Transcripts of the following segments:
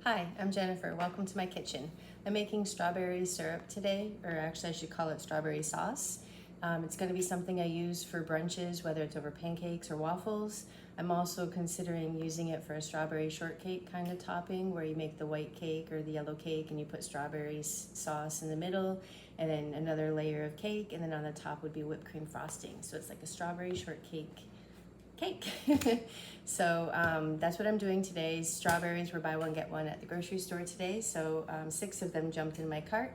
Hi, I'm Jennifer. Welcome to my kitchen. I'm making strawberry syrup today, or actually I should call it strawberry sauce. It's going to be something I use for brunches, whether it's over pancakes or waffles. I'm also considering using it for a strawberry shortcake kind of topping where you make the white cake or the yellow cake and you put strawberry sauce in the middle and then another layer of cake, and then on the top would be whipped cream frosting. So it's like a strawberry shortcake cake. So that's what I'm doing today. Strawberries were buy one get one at the grocery store today, so 6 of them jumped in my cart,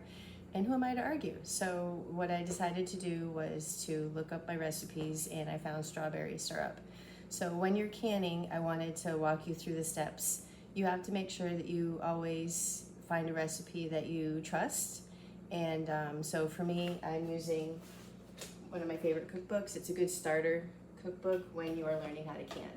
and who am I to argue? So what I decided to do was to look up my recipes, and I found strawberry syrup. So when you're canning, I wanted to walk you through the steps. You have to make sure that you always find a recipe that you trust, and so for me, I'm using one of my favorite cookbooks. It's a good starter cookbook when you are learning how to can.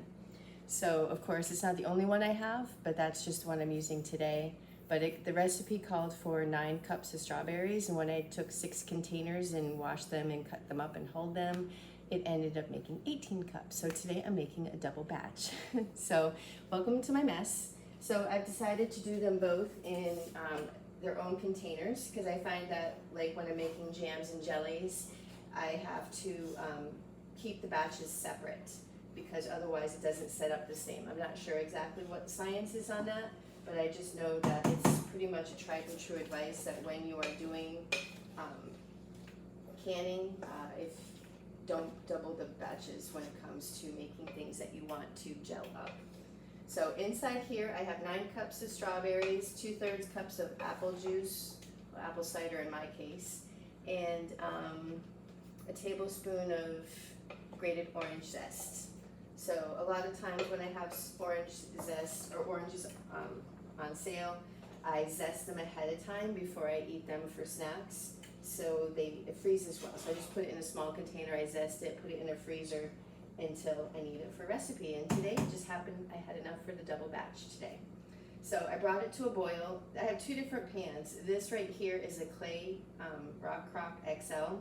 So of course it's not the only one I have, but that's just one I'm using today. But the recipe called for 9 cups of strawberries, and when I took 6 containers and washed them and cut them up and hulled them, it ended up making 18 cups. So today I'm making a double batch. So welcome to my mess. So I've decided to do them both in their own containers because I find that like when I'm making jams and jellies, I have to keep the batches separate because otherwise it doesn't set up the same. I'm not sure exactly what the science is on that, but I just know that it's pretty much a tried and true advice that when you are doing canning, if don't double the batches when it comes to making things that you want to gel up. So inside here I have 9 cups of strawberries, 2/3 cups of apple juice, or apple cider in my case, and a tablespoon of grated orange zest. So a lot of times when I have orange zest or oranges on sale, I zest them ahead of time before I eat them for snacks, so it freezes well. So I just put it in a small container, I zest it, put it in a freezer until I need it for recipe. And today it just happened I had enough for the double batch today. So I brought it to a boil. I have 2 different pans. This right here is a clay Rock Crock XL,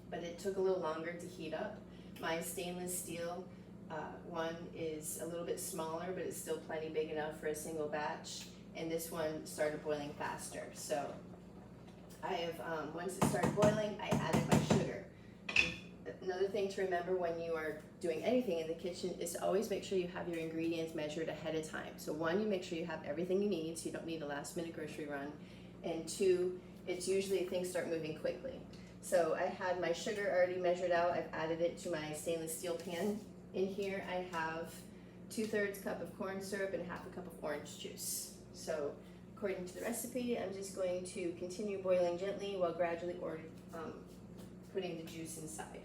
but it took a little longer to heat up. My stainless steel one is a little bit smaller, but it's still plenty big enough for a single batch, and this one started boiling faster. So I have, once it started boiling, I added my sugar. Another thing to remember when you are doing anything in the kitchen is to always make sure you have your ingredients measured ahead of time. So 1, you make sure you have everything you need, so you don't need a last minute grocery run, and 2, it's usually things start moving quickly. So I had my sugar already measured out. I've added it to my stainless steel pan. In here I have 2/3 cup of corn syrup and 1/2 cup of orange juice. So according to the recipe, I'm just going to continue boiling gently while gradually putting the juice inside.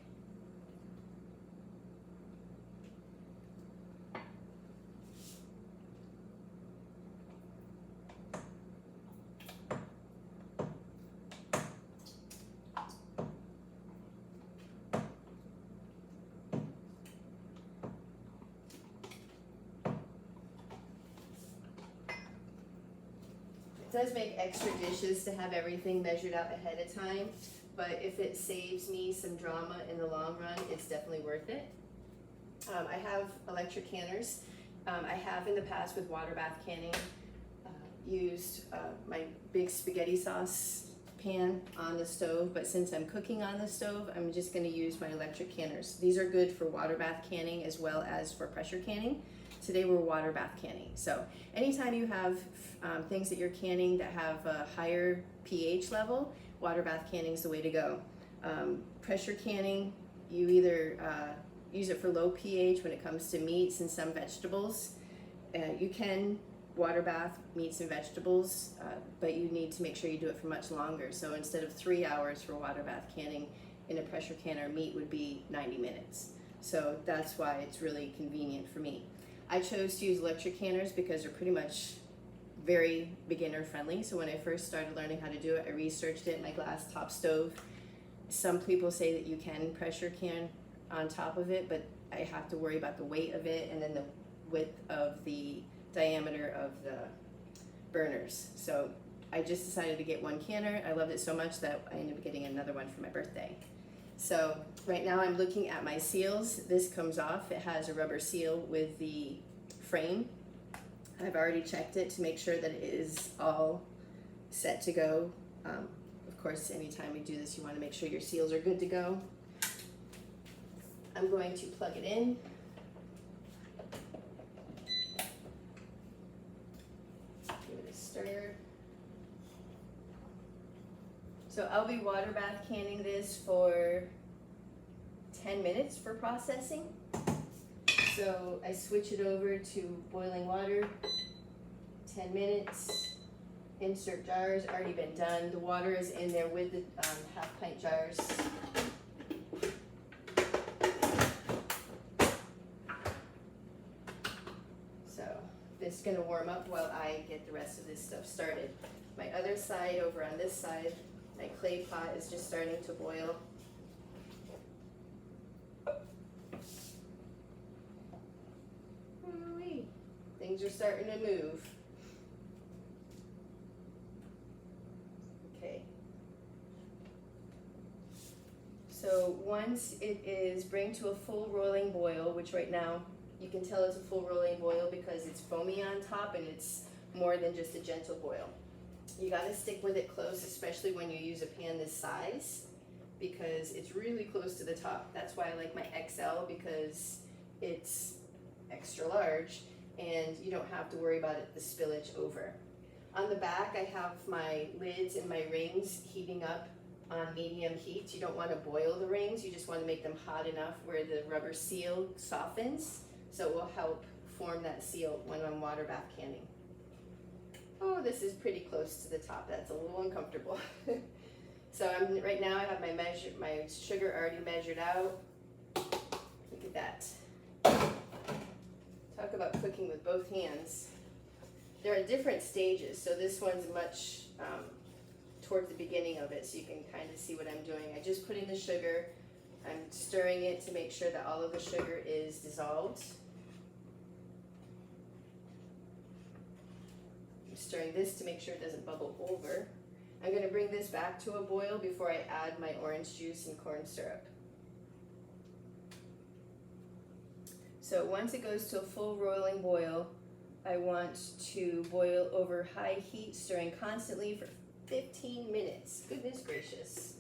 It does make extra dishes to have everything measured out ahead of time, but if it saves me some drama in the long run, it's definitely worth it. I have electric canners. I have in the past with water bath canning used my big spaghetti sauce pan on the stove, but since I'm cooking on the stove, I'm just going to use my electric canners. These are good for water bath canning as well as for pressure canning. Today we're water bath canning. So anytime you have things that you're canning that have a higher pH level, water bath canning is the way to go. Pressure canning, you either use it for low pH when it comes to meats and some vegetables. You can water bath meats and vegetables, but you need to make sure you do it for much longer. So instead of 3 hours for water bath canning, in a pressure canner, meat would be 90 minutes. So that's why it's really convenient for me. I chose to use electric canners because they're pretty much very beginner friendly. So when I first started learning how to do it, I researched it in my glass top stove. Some people say that you can pressure can on top of it, but I have to worry about the weight of it and then the width of the diameter of the burners. So I just decided to get 1 canner. I loved it so much that I ended up getting another one for my birthday. So right now I'm looking at my seals. This comes off. It has a rubber seal with the frame. I've already checked it to make sure that it is all set to go. Of course, anytime we do this, you want to make sure your seals are good to go. I'm going to plug it in. Give it a stir. So I'll be water bath canning this for 10 minutes for processing. So I switch it over to boiling water, 10 minutes, insert jars, already been done. The water is in there with the half pint jars. So this is gonna warm up while I get the rest of this stuff started. My other side, over on this side, my clay pot is just starting to boil. Things are starting to move. Okay. So once it is bring to a full rolling boil, which right now you can tell it's a full rolling boil because it's foamy on top and it's more than just a gentle boil. You gotta stick with it close, especially when you use a pan this size, because it's really close to the top. That's why I like my XL, because it's extra large and you don't have to worry about it, the spillage over. On the back, I have my lids and my rings heating up on medium heat. You don't want to boil the rings, you just want to make them hot enough where the rubber seal softens, so it will help form that seal when I'm water bath canning. Oh, this is pretty close to the top. That's a little uncomfortable. So right now I have my sugar already measured out. Look at that. Talk about cooking with both hands. There are different stages, so this one's much towards the beginning of it, so you can kind of see what I'm doing. I just put in the sugar. I'm stirring it to make sure that all of the sugar is dissolved. I'm stirring this to make sure it doesn't bubble over. I'm going to bring this back to a boil before I add my orange juice and corn syrup. So once it goes to a full rolling boil, I want to boil over high heat, stirring constantly for 15 minutes. Goodness gracious.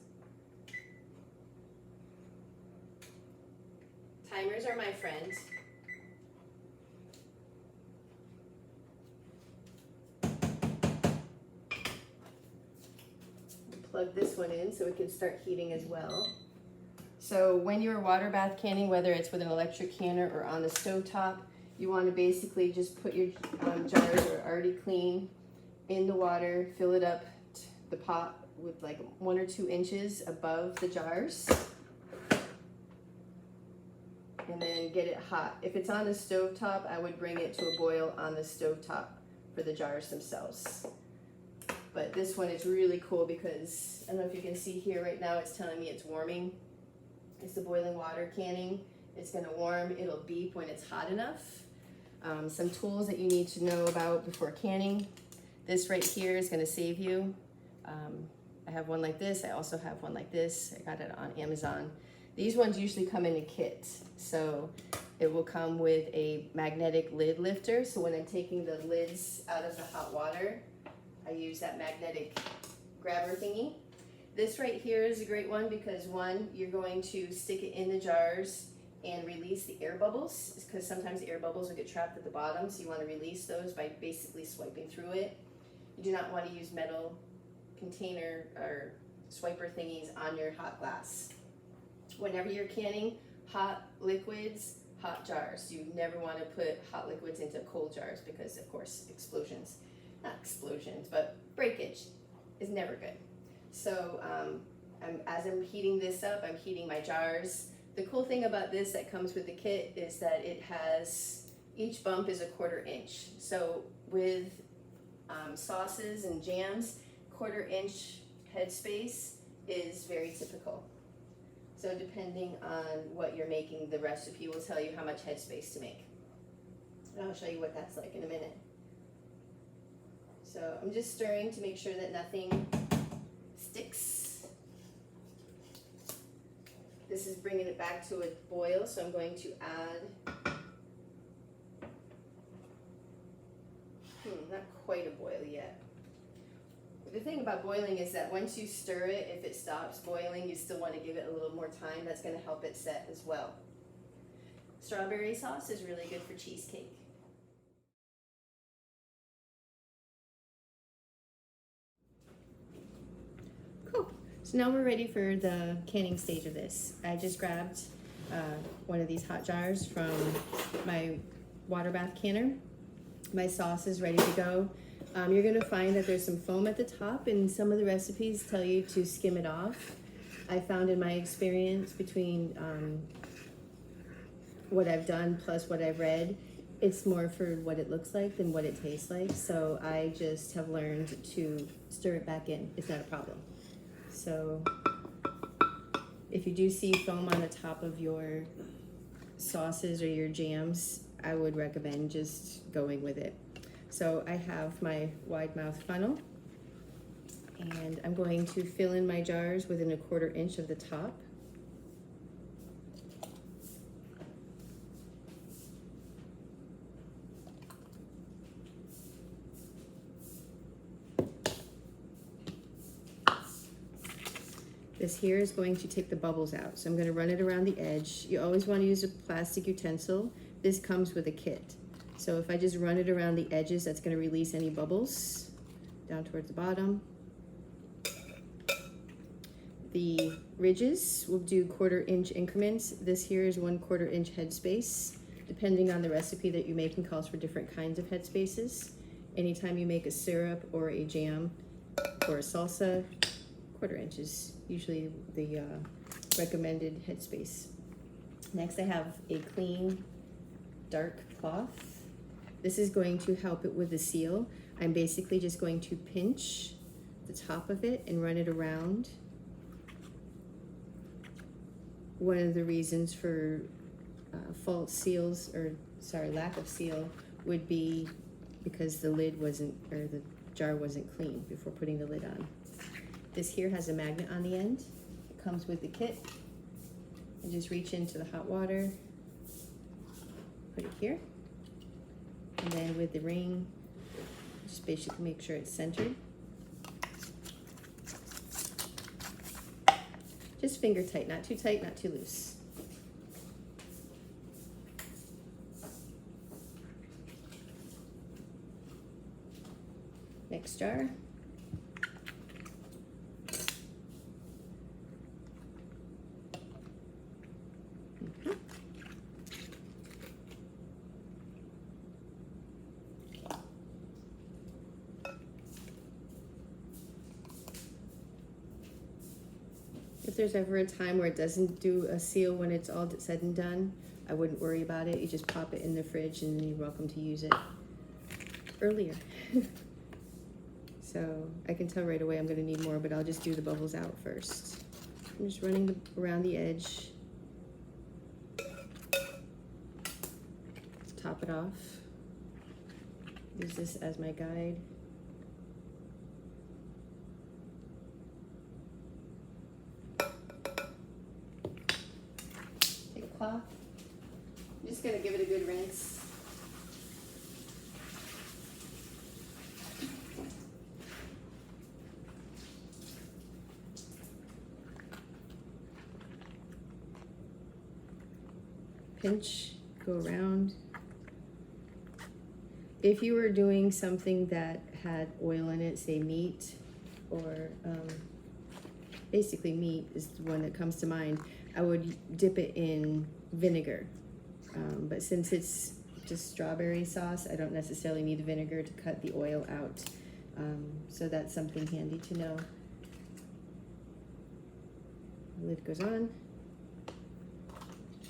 Timers are my friend. Plug this one in so it can start heating as well. So when you're water bath canning, whether it's with an electric canner or on the stovetop, you want to basically just put your jars that are already clean in the water, fill it up, the pot with like 1 or 2 inches above the jars, and then get it hot. If it's on the stovetop, I would bring it to a boil on the stovetop for the jars themselves. But this one is really cool because, I don't know if you can see here right now, it's telling me it's warming. It's the boiling water canning. It's gonna warm, it'll beep when it's hot enough. Some tools that you need to know about before canning. This right here is gonna save you. I have one like this, I also have one like this. I got it on Amazon. These ones usually come in a kit. So it will come with a magnetic lid lifter. So when I'm taking the lids out of the hot water, I use that magnetic grabber thingy. This right here is a great one because one, you're going to stick it in the jars and release the air bubbles, because sometimes the air bubbles will get trapped at the bottom, so you want to release those by basically swiping through it. You do not want to use metal container or swiper thingies on your hot glass. Whenever you're canning hot liquids, hot jars. You never want to put hot liquids into cold jars because, of course, explosions. Not explosions, but breakage is never good. So as I'm heating this up, I'm heating my jars. The cool thing about this that comes with the kit is that it has, each bump is a 1/4 inch. So with sauces and jams, 1/4 inch headspace is very typical. So depending on what you're making, the recipe will tell you how much headspace to make. And I'll show you what that's like in a minute. So I'm just stirring to make sure that nothing sticks. This is bringing it back to a boil, so I'm going to add Not quite a boil yet. The thing about boiling is that once you stir it, if it stops boiling, you still want to give it a little more time. That's going to help it set as well. Strawberry sauce is really good for cheesecake. Cool. So now we're ready for the canning stage of this. I just grabbed one of these hot jars from my water bath canner. My sauce is ready to go. You're gonna find that there's some foam at the top, and some of the recipes tell you to skim it off. I found in my experience between what I've done plus what I've read, it's more for what it looks like than what it tastes like. So I just have learned to stir it back in. It's not a problem. So if you do see foam on the top of your sauces or your jams, I would recommend just going with it. So I have my wide mouth funnel, and I'm going to fill in my jars within 1/4 inch of the top. This here is going to take the bubbles out. So I'm going to run it around the edge. You always want to use a plastic utensil. This comes with a kit. So if I just run it around the edges, that's going to release any bubbles down towards the bottom. The ridges, we'll do 1/4 inch increments. This here is 1/4 inch headspace. Depending on the recipe that you're making calls for different kinds of headspaces. Anytime you make a syrup or a jam or a salsa, 1/4 inch is usually the recommended headspace. Next I have a clean dark cloth. This is going to help it with the seal. I'm basically just going to pinch the top of it and run it around. One of the reasons for false seals, or sorry, lack of seal, would be because the lid wasn't, or the jar wasn't clean before putting the lid on. This here has a magnet on the end. It comes with the kit. And just reach into the hot water, put it here. And then with the ring, just basically make sure it's centered. Just finger tight, not too tight, not too loose. Next jar. If there's ever a time where it doesn't do a seal when it's all said and done, I wouldn't worry about it. You just pop it in the fridge and you're welcome to use it earlier. So I can tell right away I'm gonna need more, but I'll just do the bubbles out first. I'm just running around the edge. Let's top it off. Use this as my guide. Cloth. I'm just gonna give it a good rinse. Pinch, go around. If you were doing something that had oil in it, say meat, or basically meat is the one that comes to mind, I would dip it in vinegar. But since it's just strawberry sauce, I don't necessarily need the vinegar to cut the oil out. So that's something handy to know. The lid goes on.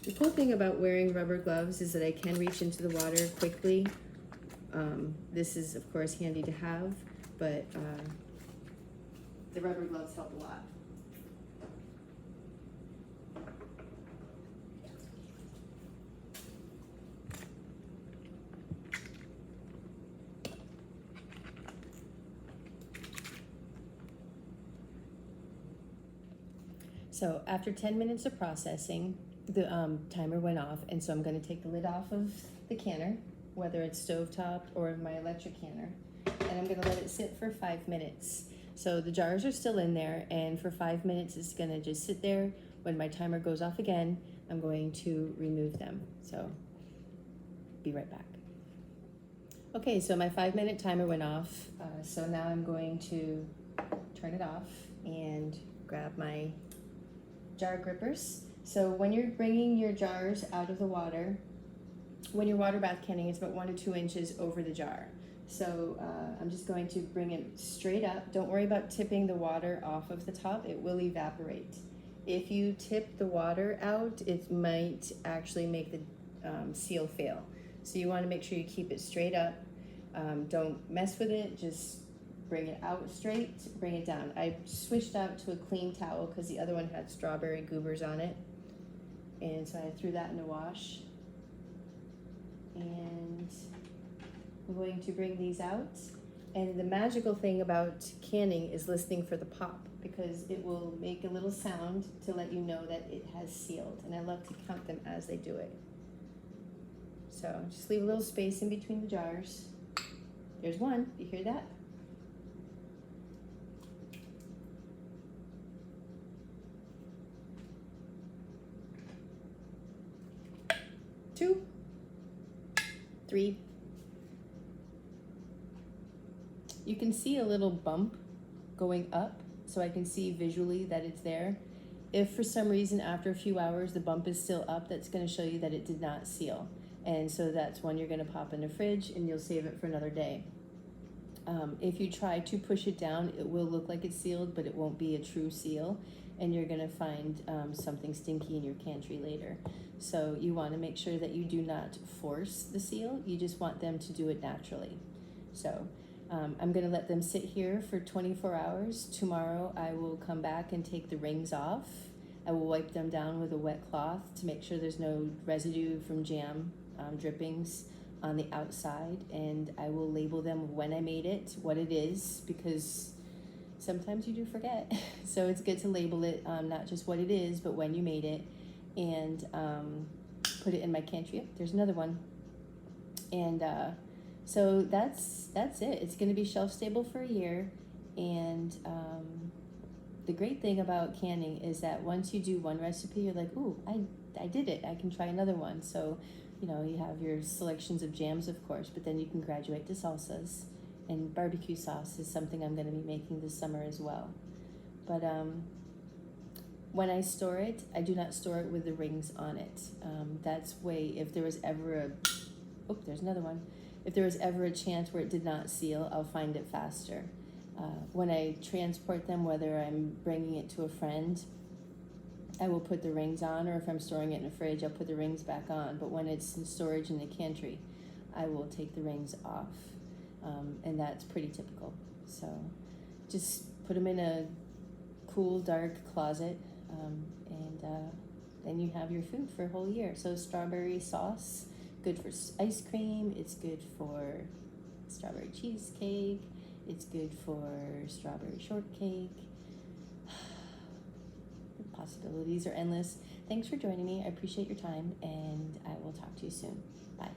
The cool thing about wearing rubber gloves is that I can reach into the water quickly. This is of course handy to have, but the rubber gloves help a lot. So after 10 minutes of processing, the timer went off, and so I'm going to take the lid off of the canner. whether it's stovetop or my electric canner. And I'm gonna let it sit for 5 minutes. So the jars are still in there, and for 5 minutes it's gonna just sit there. When my timer goes off again, I'm going to remove them. So be right back. Okay, so my 5-minute timer went off. So now I'm going to turn it off and grab my jar grippers. So when you're bringing your jars out of the water, when you're water bath canning, it's about 1 to 2 inches over the jar. So I'm just going to bring it straight up. Don't worry about tipping the water off of the top. It will evaporate. If you tip the water out, it might actually make the seal fail. So you want to make sure you keep it straight up. Don't mess with it. Just bring it out straight, bring it down. I switched out to a clean towel because the other one had strawberry goobers on it. And so I threw that in the wash. And I'm going to bring these out. And the magical thing about canning is listening for the pop, because it will make a little sound to let you know that it has sealed. And I love to count them as they do it. So just leave a little space in between the jars. There's one, you hear that? Two, three. You can see a little bump going up, so I can see visually that it's there. If for some reason after a few hours the bump is still up, that's going to show you that it did not seal. And so that's one you're going to pop in the fridge and you'll save it for another day. If you try to push it down, it will look like it's sealed, but it won't be a true seal, and you're going to find something stinky in your pantry later. So you want to make sure that you do not force the seal. You just want them to do it naturally. So I'm going to let them sit here for 24 hours. Tomorrow I will come back and take the rings off. I will wipe them down with a wet cloth to make sure there's no residue from jam drippings on the outside, and I will label them when I made it, what it is, because sometimes you do forget. So it's good to label it, not just what it is, but when you made it, and put it in my pantry. Yep, there's another one. And so that's it. It's going to be shelf stable for a year. And the great thing about canning is that once you do one recipe, you're like, ooh, I did it. I can try another one. So, you know, you have your selections of jams, of course, but then you can graduate to salsas. And barbecue sauce is something I'm going to be making this summer as well. But when I store it, I do not store it with the rings on it. That's way, if there was ever there's another one. If there was ever a chance where it did not seal, I'll find it faster. When I transport them, whether I'm bringing it to a friend, I will put the rings on, or if I'm storing it in a fridge, I'll put the rings back on. But when it's in storage in the pantry, I will take the rings off. And that's pretty typical. So just put them in a cool, dark closet, and then you have your food for a whole year. So strawberry sauce, good for ice cream. It's good for strawberry cheesecake. It's good for strawberry shortcake. The possibilities are endless. Thanks for joining me. I appreciate your time, and I will talk to you soon. Bye.